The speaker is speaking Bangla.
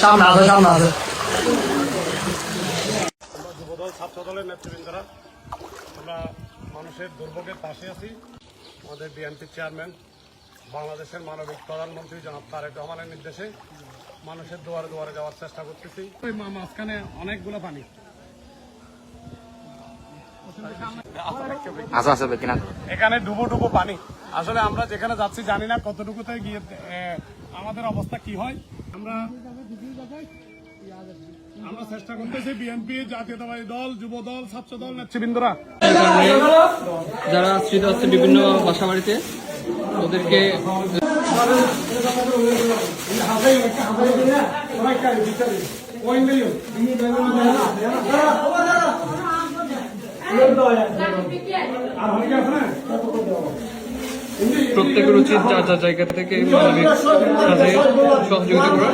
সামনে আছে সামনে আছে। যুবদল ছাত্রদলের নেতৃবৃন্দরা আমরা মানুষের দুর্ভোগের পাশে আছি। আমাদের বিএনপির চেয়ারম্যান বাংলাদেশের মানবিক প্রধানমন্ত্রী জনাব তারেক রহমানের নির্দেশে মানুষের দুয়ারে দুয়ারে যাওয়ার চেষ্টা করতেছি। মাঝখানে অনেকগুলো পানি এখানে ডুবো ডুবো পানি। আসলে আমরা যেখানে যাচ্ছি জানি না কতটুকুতে গিয়ে আমাদের অবস্থা কি হয়। আমরা চেষ্টা করতেছি বিএনপি, জাতীয়তাবাদী দল, যুব দল, ছাত্র দল নেতৃবৃন্দরা যারা আশ্রিত আছে বিভিন্ন বাসা বাড়িতে ওদেরকে প্রত্যেকের উচিত যার যার জায়গা থেকে মানবিক কাজে সহযোগিতা করা।